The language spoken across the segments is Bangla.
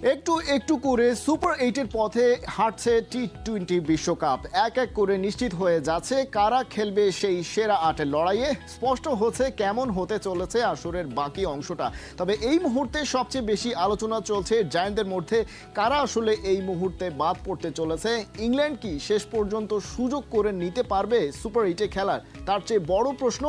একটু একটু করে সুপার 8-এর পথে হাঁটছে টি-20 বিশ্বকাপ। এক এক করে নিশ্চিত হয়ে যাচ্ছে কারা খেলবে সেই সেরা 8-এর লড়াইয়ে। স্পষ্ট হচ্ছে কেমন হতে চলেছে আসরের বাকি অংশটা। তবে এই মুহূর্তে সবচেয়ে বেশি আলোচনা চলছে জায়ান্টদের মধ্যে কারা আসলে এই মুহূর্তে বাদ পড়তে চলেছে। ইংল্যান্ড কি শেষ পর্যন্ত সুযোগ করে নিতে পারবে সুপার 8-এ খেলার? তার চেয়ে বড় প্রশ্ন,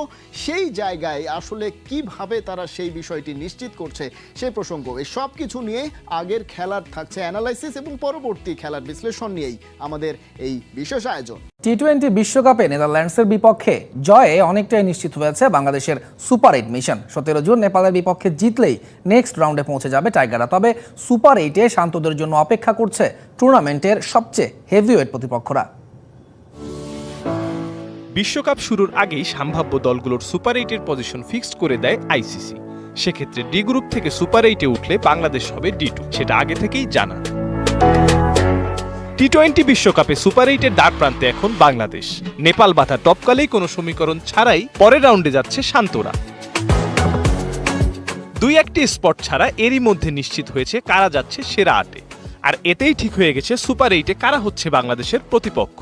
সেই জায়গায় আসলে কিভাবে তারা সেই বিষয়টি নিশ্চিত করছে সেই প্রসঙ্গ। এই সব কিছু নিয়ে আগের খেলার থাকছে অ্যানালাইসিস এবং পরবর্তী খেলার বিশ্লেষণ নিয়েই আমাদের এই বিশেষ আয়োজন। টি-20 বিশ্বকাপে নেদারল্যান্ডসের বিপক্ষে জয়ে অনেকটাই নিশ্চিত হয়েছে বাংলাদেশের সুপার 8 মিশন। 17 জুন নেপালের বিপক্ষে জিতলেই নেক্সট রাউন্ডে পৌঁছে যাবে টাইগাররা। তবে সুপার 8-এ শান্তদের জন্য অপেক্ষা করছে টুর্নামেন্টের সবচেয়ে হেভিওয়েট প্রতিপক্ষরা। বিশ্বকাপ শুরুর আগেই সম্ভাব্য দলগুলোর সুপার 8-এর পজিশন ফিক্সড করে দেয় আইসিসি। সেক্ষেত্রে ডি গ্রুপ থেকে সুপার 8-এ উঠলে বাংলাদেশ হবে ডি2, সেটা আগে থেকেই জানা। টি-20 বিশ্বকাপে সুপার 8-এর দ্বার প্রান্তে এখন বাংলাদেশ। নেপাল বাধা টপকালেই কোনো সমীকরণ ছাড়াই পরের রাউন্ডে যাচ্ছে শান্তরা। দুই একটি স্পট ছাড়া এরই মধ্যে নিশ্চিত হয়েছে কারা যাচ্ছে সেরা 8-এ। আর এতেই ঠিক হয়ে গেছে সুপার 8-এ কারা হচ্ছে বাংলাদেশের প্রতিপক্ষ।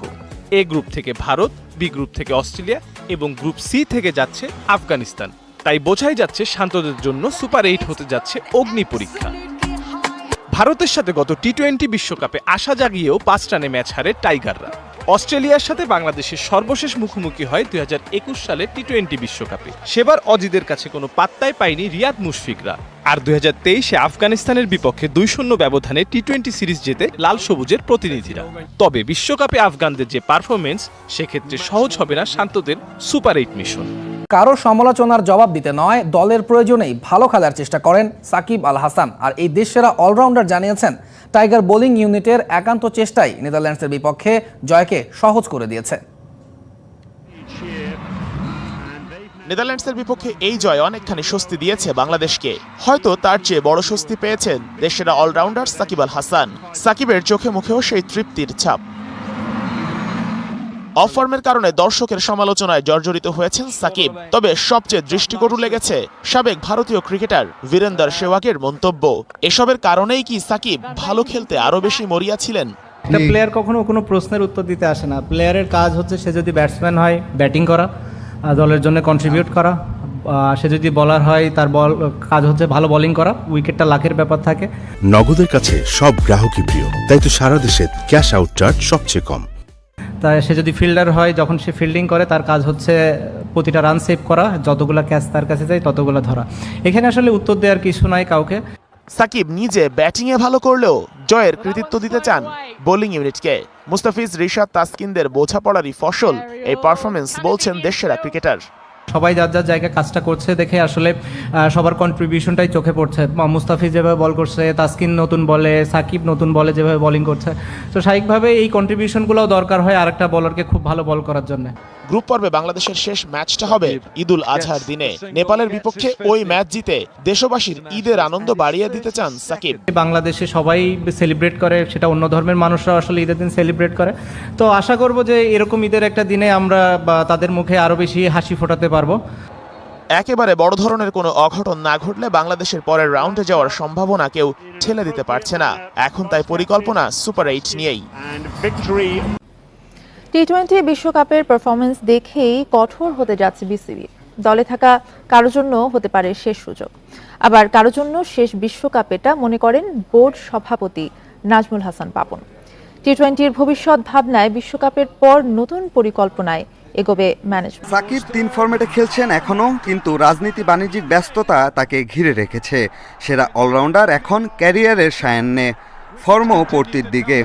এ গ্রুপ থেকে ভারত, বি গ্রুপ থেকে অস্ট্রেলিয়া এবং গ্রুপ সি থেকে যাচ্ছে আফগানিস্তান। তাই বোঝাই যাচ্ছে শান্তদের জন্য সুপার 8 হতে যাচ্ছে অগ্নি পরীক্ষা। ভারতের সাথে গত টি-20 বিশ্বকাপে আশা জাগিয়েও 5 রানে ম্যাচ হারে টাইগাররা। অস্ট্রেলিয়ার সাথে বাংলাদেশের সর্বশেষ মুখোমুখি হয় 2021 সালের টি-20 বিশ্বকাপে। সেবার অজিদের কাছে কোনো পাত্তাই পায়নি রিয়াদ মুশফিকরা। আর 2023-এ আফগানিস্তানের বিপক্ষে 2-0 ব্যবধানে টি-20 সিরিজ জেতে লাল সবুজের প্রতিনিধিরা। তবে বিশ্বকাপে আফগানদের যে পারফরমেন্স, সেক্ষেত্রে সহজ হবে না শান্তদের সুপার 8 মিশন। কারো সমালোচনার জবাব দিতে নয়, দলের প্রয়োজনেই ভালো খেলার চেষ্টা করেন সাকিব আল হাসান। আর এই দেশসেরা অলরাউন্ডার জানিয়েছেন টাইগার বোলিং ইউনিটের একান্ত চেষ্টাই নেদারল্যান্ডসের বিপক্ষে জয়কে সহজ করে দিয়েছে। নেদারল্যান্ডসের বিপক্ষে এই জয় অনেকখানি স্বস্তি দিয়েছে বাংলাদেশকে। হয়তো তার চেয়ে বড় স্বস্তি পেয়েছেন দেশের অলরাউন্ডার সাকিব আল হাসান। সাকিবের চোখে মুখেও সেই তৃপ্তির ছাপ। অফ ফর্মের কারণে দর্শকের সমালোচনায় জর্জরিত হয়েছেন সাকিব। তবে সবচেয়ে দৃষ্টিকটু লেগেছে সাবেক ভারতীয় ক্রিকেটার বীরেন্দর সেহওয়াগের মন্তব্য। এসবের কারণেই কি সাকিব ভালো খেলতে আরো বেশি মরিয়া ছিলেন? একটা প্লেয়ার কখনো কোনো প্রশ্নের উত্তর দিতে আসে না। প্লেয়ারের কাজ হচ্ছে সে যদি ব্যাটসম্যান হয় ব্যাটিং করা, দলের জন্য কন্ট্রিবিউট করা। সে যদি বলার হয় তার কাজ হচ্ছে ভালো বোলিং করা। উইকেটটা লাখের ব্যাপার থাকে। নগদের কাছে সব গ্রাহকই প্রিয়, তাই তো সারা দেশে ক্যাশ আউট চার্জ সবচেয়ে কম। তাই সে যদি ফিল্ডার হয়, যখন সে ফিল্ডিং করে তার কাজ হচ্ছে প্রতিটা রান সেভ করা, যতগুলো ক্যাচ তার কাছে যায় ততগুলো ধরা। এখানে আসলে উত্তর দেওয়ার কিছু নাই কাউকে। সাকিব নিজে ব্যাটিংয়ে ভালো করলেও জয়ের কৃতিত্ব দিতে চান বোলিং ইউনিটকে। মুস্তাফিজ, রিশাদ, তাসকিনদের বোঝাপড়ারই ফসল এই পারফরমেন্স বলছেন দেশসেরা ক্রিকেটার। সবাই যার যার জায়গায় কাজটা করছে দেখে আসলে সবার কন্ট্রিবিউশনটাই চোখে পড়ছে। মুস্তাফিজ যেভাবে বল করছে, তাসকিন নতুন বলে, সাকিব নতুন বলে যেভাবে বোলিং করছে, তো স্বাভাবিকভাবে এই কন্ট্রিবিউশনগুলোও দরকার হয় আরেকটা বলারকে খুব ভালো বল করার জন্য। গ্রুপ পর্বে বাংলাদেশের শেষ ম্যাচটা হবে ঈদুল আজহার দিনে। নেপালের বিপক্ষে ওই ম্যাচ জিতে দেশবাসীর ঈদের আনন্দ বাড়িয়ে দিতে চান সাকিব। বাংলাদেশে সবাই সেলিব্রেট করে, সেটা অন্য ধর্মের মানুষরা আসলে ঈদের দিন সেলিব্রেট করে। তো আশা করব যে এরকম ঈদের একটা দিনে আমরা তাদের মুখে আরও বেশি হাসি ফোটাতে পারবো। একেবারে বড় ধরনের কোনো অঘটন না ঘটলে বাংলাদেশের পরের রাউন্ডে যাওয়ার সম্ভাবনা কেউ ঠেলে দিতে পারছে না। এখন তাই পরিকল্পনা সুপার 8 নিয়েই। টি-20 বিশ্বকাপের পারফরমেন্স দেখেই কঠোর হতে যাচ্ছে বিসিবি। দলে থাকা কারোর জন্য হতে পারে শেষ সুযোগ, আবার কারোর জন্য শেষ বিশ্বকাপ, এটা মনে করেন বোর্ড সভাপতি নাজমুল হাসান পাপন। টি-20-র ভবিষ্যৎ ভাবনায় বিশ্বকাপের পর নতুন পরিকল্পনায় এগোবে ম্যানেজমেন্ট। সাকিব 3 ফরম্যাটে খেলছেন এখনো, কিন্তু রাজনীতি বাণিজ্যিক ব্যস্ততা তাকে ঘিরে রেখেছে। সেরা অলরাউন্ডার এখন ক্যারিয়ারের সায়ান্নে, ফর্মও পড়তির দিকে।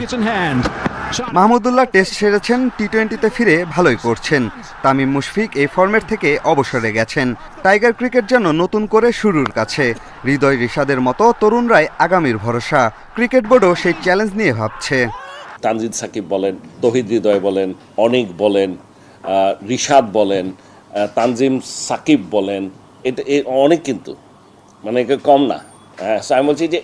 মাহমুদুল্লাহ টেস্ট সেরেছেন, টি-20-তে ফিরে ভালোই করছেন। তামিম মুশফিক এই ফরম্যাট থেকে অবসরে গেছেন। টাইগার ক্রিকেট যেন নতুন করে শুরুর কাছে। হৃদয়, রিশাদের মতো তরুণরাই আগামীর ভরসা। ক্রিকেট বোর্ডও সেই চ্যালেঞ্জ নিয়ে ভাবছে। তানজিদ সাকিব বলেন, তৌহিদ হৃদয় বলেন, অনিক বলেন, রিশাদ বলেন, তানজিম সাকিব বলেন, এটা অনেক, কিন্তু মানে কম না। আমি বলছি যে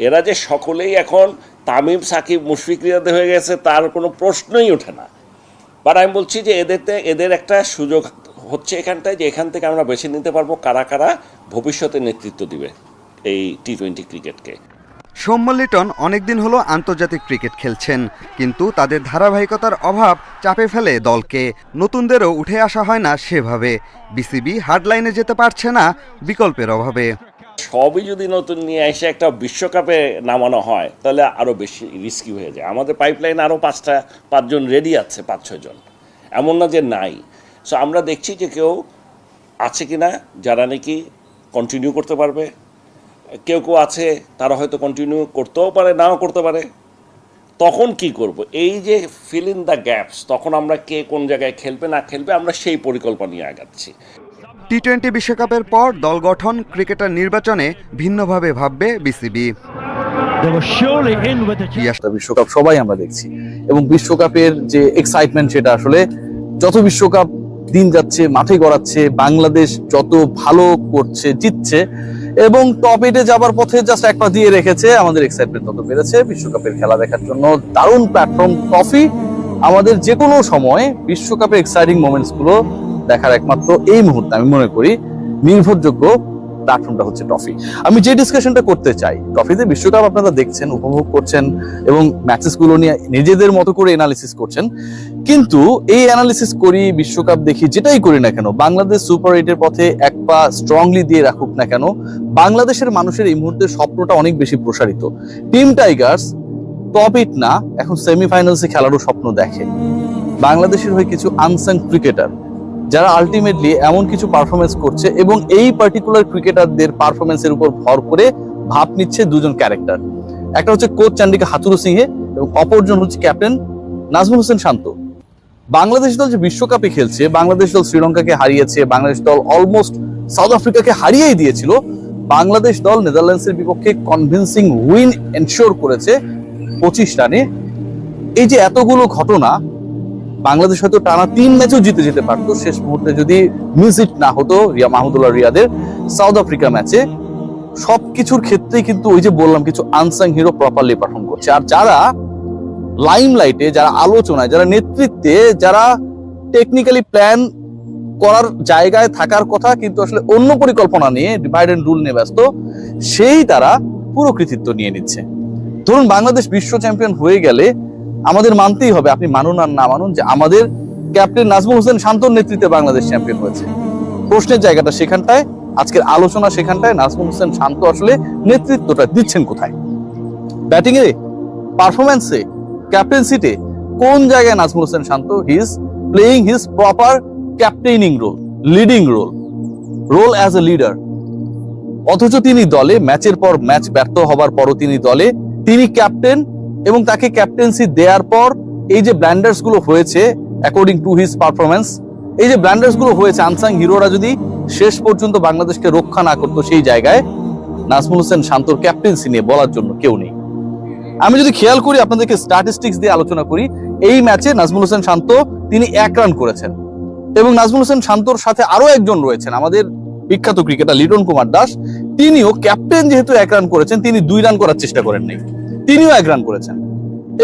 এরা যে সকলেই এখন তামিম, সাকিব, মুশফিক, রিয়াদ হয়ে গেছে তার কোনো প্রশ্নই ওঠে না। বাট আমি বলছি যে এদের একটা সুযোগ হচ্ছে এখানটায়, যে এখান থেকে আমরা বেছে নিতে পারবো কারা কারা ভবিষ্যতে নেতৃত্ব দিবে এই টি-20 ক্রিকেটকে। সৌম্য লিটন অনেকদিন হলো আন্তর্জাতিক ক্রিকেট খেলছেন, কিন্তু তাদের ধারাবাহিকতার অভাব চাপে ফেলে দলকে। নতুনদেরও উঠে আসা হয় না সেভাবে। বিসিবি হার্ডলাইনে যেতে পারছে না বিকল্পের অভাবে। সবই যদি নতুন নিয়ে এসে একটা বিশ্বকাপে নামানো হয় তাহলে আরও বেশি রিস্কি হয়ে যায়। আমাদের পাইপলাইন আরও 5জন রেডি আছে, 5-6 জন, এমন না যে নাই। সো আমরা দেখছি যে কেউ আছে কিনা যারা নাকি কন্টিনিউ করতে পারবে। কেউ আছে তারা হয়তো কন্টিনিউ করতেও পারে, নাও করতে পারে। তখন কি করব? এই যে ফিল ইন দ্য গ্যাপস, তখন আমরা কে কোন জায়গায় খেলবে না খেলবে আমরা সেই পরিকল্পনা নিয়ে আগাচ্ছি। টি-20 বিশ্বকাপের পর দল গঠন, ক্রিকেটার নির্বাচনে ভিন্নভাবে ভাববে বিসিবি। বিশ্বকাপ সবাই আমরা দেখছি এবং বিশ্বকাপের যে এক্সাইটমেন্ট সেটা আসলে যত বিশ্বকাপ দিন যাচ্ছে মাঠে গড়াচ্ছে, বাংলাদেশ যত ভালো করছে, জিতছে এবং টপ 8-এ যাবার পথে জাস্ট এক পা দিয়ে রেখেছে, আমাদের এক্সাইটমেন্ট তত বেড়েছে। বিশ্বকাপের খেলা দেখার জন্য দারুণ প্ল্যাটফর্ম ট্রফি। আমাদের যে কোনো সময় বিশ্বকাপের এক্সাইটিং মোমেন্টস গুলো দেখার একমাত্র এই মুহূর্তে আমি মনে করি নির্ভরযোগ্য প্ল্যাটফর্মটা হচ্ছে ট্রফি। আমি যে ডিসকাশনটা করতে চাই, ট্রফিতে বিশ্বকাপ আপনারা দেখছেন, উপভোগ করছেন এবং ম্যাচেস গুলো নিয়ে নিজেদের মতো করে অ্যানালিসিস করছেন, কিন্তু এই অ্যানালিসিস করি, বিশ্বকাপ দেখি, যেটাই করি না কেন, বাংলাদেশ সুপার 8-এর পথে এক পা স্ট্রংলি দিয়ে রাখুক না কেন, বাংলাদেশের মানুষের এই মুহূর্তে স্বপ্নটা অনেক বেশি প্রসারিত। টিম টাইগার্স টপ 8 না, এখন সেমিফাইনালসে খেলারও স্বপ্ন দেখে। বাংলাদেশের হয়ে কিছু আনসাং ক্রিকেটার যারা আলটিমেটলি এমন কিছু পারফরমেন্স করছে এবং এই পার্টিকুলার ক্রিকেটারদের পারফরমেন্সের উপর ভর করে ভাব নিচ্ছে দুজন ক্যারেক্টার। একটা হচ্ছে কোচ চান্ডিকা হাথুরু সিংহে এবং অপরজন হচ্ছে ক্যাপ্টেন নাজমুল হোসেন শান্ত। বাংলাদেশ দল যে বিশ্বকাপে খেলছে, বাংলাদেশ দল শ্রীলঙ্কাকে হারিয়েছে, বাংলাদেশ দল অলমোস্ট সাউথ আফ্রিকাকে হারিয়েই দিয়েছিল, বাংলাদেশ দল নেদারল্যান্ডসের বিপক্ষে কনভিন্সিং উইন এনশিওর করেছে 25 রানে। এই যে এতগুলো ঘটনা, বাংলাদেশ হয়তো টানা 3 ম্যাচও জিতে যেতে পারতো শেষ মুহূর্তে যদি মিসিট না হতো মাহমুদুল্লাহ রিয়াদের সাউথ আফ্রিকা ম্যাচে। সবকিছুর ক্ষেত্রেই কিন্তু ওই যে বললাম কিছু আনসাং হিরো প্রপারলি পারফর্ম করছে। আর যারা লাইমলাইটে, যারা আলোচনায়, যারা নেতৃত্বে, যারা টেকনিক্যালি প্ল্যান করার জায়গায় থাকার কথা কিন্তু আসলে অন্য পরিকল্পনা নিয়ে ডিভাইড এন্ড রুল নিয়ে ব্যস্ত, সেই তারা পুরো কৃতিত্ব নিয়ে নিচ্ছে। ধরুন বাংলাদেশ বিশ্ব চ্যাম্পিয়ন হয়ে গেলে আমাদের মানতেই হবে, আপনি মানুন আর না মানুন, যে আমাদের ক্যাপ্টেন নাজমুল হোসেন শান্তর নেতৃত্বে বাংলাদেশ চ্যাম্পিয়ন হয়েছে। প্রশ্নের জায়গাটা সেখানটায়, আজকের আলোচনা সেখানটায়, নাজমুল হোসেন শান্ত আসলে নেতৃত্বটা দিচ্ছেন কোথায়? ব্যাটিং এ, পারফরমেন্সে, ক্যাপ্টেন্সিতে, কোন জায়গায় Nazmul Hossain Shanto he is playing his proper captaining role, leading role as a leader. অথচ তিনি দলে ম্যাচের পর ম্যাচ ব্যর্থ হবার পরও তিনি দলে, তিনি ক্যাপ্টেন এবং তাকে ক্যাপ্টেন্সি দেওয়ার পর এই যে ব্ল্যান্ডার্স গুলো হয়েছে অ্যাকর্ডিং টু হিজ পারফরমেন্স, এই যে ব্ল্যান্ডার্স গুলো হয়েছে, আনসাং হিরোরা যদি শেষ পর্যন্ত বাংলাদেশকে রক্ষা না করতো, সেই জায়গায় নাজমুল হোসেন শান্তর ক্যাপ্টেন্সি নিয়ে বলার জন্য কেউ নেই। আমি যদি খেয়াল করি, আপনাদেরকে স্ট্যাটিস্টিক্স দিয়ে আলোচনা করি, এই ম্যাচে নাজমুল হোসেন শান্ত তিনি 1 রান করেছেন এবং নাজমুল হোসেন শান্তর সাথে আরো একজন রয়েছেন আমাদের বিখ্যাত ক্রিকেটার লিটন কুমার দাস, তিনিও ক্যাপ্টেন যেহেতু 1 রান করেছেন, তিনি 2 রান করার চেষ্টা করেননি, তিনিও 1 রান করেছেন।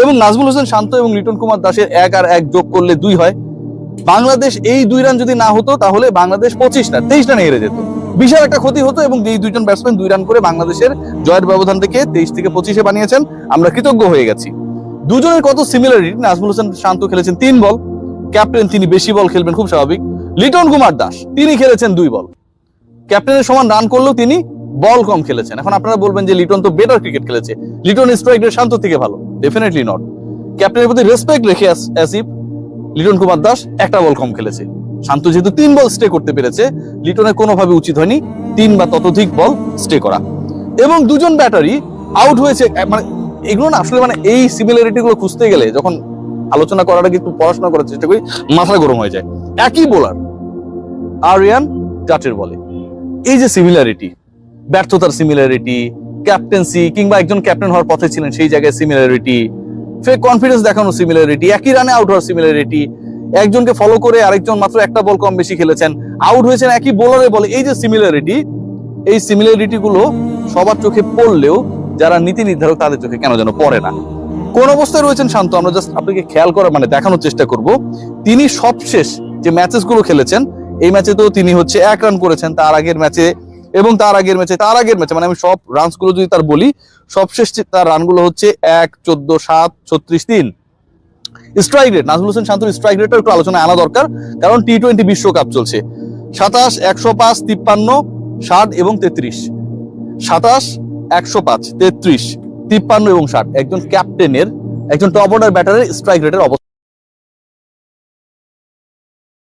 এবং নাজমুল হোসেন শান্ত এবং লিটন কুমার দাসের 1 আর 1 যোগ করলে 2 হয়। বাংলাদেশ এই 2 রান যদি না হতো তাহলে বাংলাদেশ 25 না 23 রানে হেরে যেত, বিশাল একটা ক্ষতি হতো। এবং এই দুইজন ব্যাটসম্যান 2 রান করে বাংলাদেশের জয়ের ব্যবধান থেকে 23 থেকে 25-এ বানিয়েছেন, আমরা কৃতজ্ঞ হয়ে গেছি। দুজনের কত সিমিলারিটি, নাজমুল হোসেন শান্ত খেলেছেন 3 বল, ক্যাপ্টেন তিনি বেশি বল খেলবেন, খুব স্বাভাবিক। লিটন কুমার দাস তিনি খেলেছেন 2 বল, ক্যাপ্টেনের সমান রান করলেও তিনি বল কম খেলেছেন। এখন আপনারা বলবেন যে লিটন তো বেটার ক্রিকেট খেলেছে, লিটন স্ট্রাইক রেট শান্ত থেকে ভালো, ডেফিনেটলি নট। ক্যাপ্টেনের প্রতি রেসপেক্ট রেখে অ্যাজ ইফ লিটন কুমার দাস 1টা বল কম খেলেছে, শান্ত যেহেতু 3 বল স্টে করতে পেরেছে, লিটনের কোনোভাবে উচিত হয়নি 3 বা ততোধিক বল স্টে করা। এবং দুজন ব্যাটারি আউট হয়েছে, মানে এগুলো না আসলে মানে এই সিমিলারিটি গুলো খুঁজতে গেলে যখন আলোচনা করার আগে একটু পড়াশোনা করার চেষ্টা করি, মাথা গরম হয়ে যায়। একই বোলার আরিয়ান জাটের বলে, এই যে সিমিলারিটি, ব্যর্থতার সিমিলারিটি, ক্যাপ্টেন্সি কিংবা একজন ক্যাপ্টেন হওয়ার পথে ছিলেন সেই জায়গায় সিমিলারিটি, ফেক কনফিডেন্স দেখানো সিমিলারিটি, একই রানে আউট হওয়ার সিমিলারিটি, একজনকে ফলো করে আরেকজন মাত্র 1টা বল কম বেশি খেলেছেন, আউট হয়েছেন একই বোলারে বলে, এই যে সিমিলারিটি, এই সিমিলারিটি গুলো সবার চোখে পড়লেও যারা নীতি নির্ধারক তাদের চোখে কেন যেন পড়ে না। কোন অবস্থায় রয়েছেন শান্ত, আমরা জাস্ট আপনাকে খেয়াল করা মানে দেখানোর চেষ্টা করব। তিনি সবশেষ যে ম্যাচেস গুলো খেলেছেন, এই ম্যাচে তো তিনি হচ্ছে 1 রান করেছেন, তার আগের ম্যাচে এবং তার আগের ম্যাচে মানে আমি সব রানস গুলো যদি তার বলি, সবশেষ তার রানগুলো হচ্ছে 1, 14, 7, 36, 3। স্ট্রাইক রেট, নাজমুল হোসেন শান্তর স্ট্রাইক রেটটা একটু আলোচনায় আনা দরকার, কারণ T20 বিশ্বকাপ চলছে। 27, 105, 53, 60 এবং 33। 27, 105, 33, 53 এবং 60 একজন ক্যাপ্টেনের, একজন টপ অর্ডার ব্যাটারের স্ট্রাইক রেটের অবস্থা।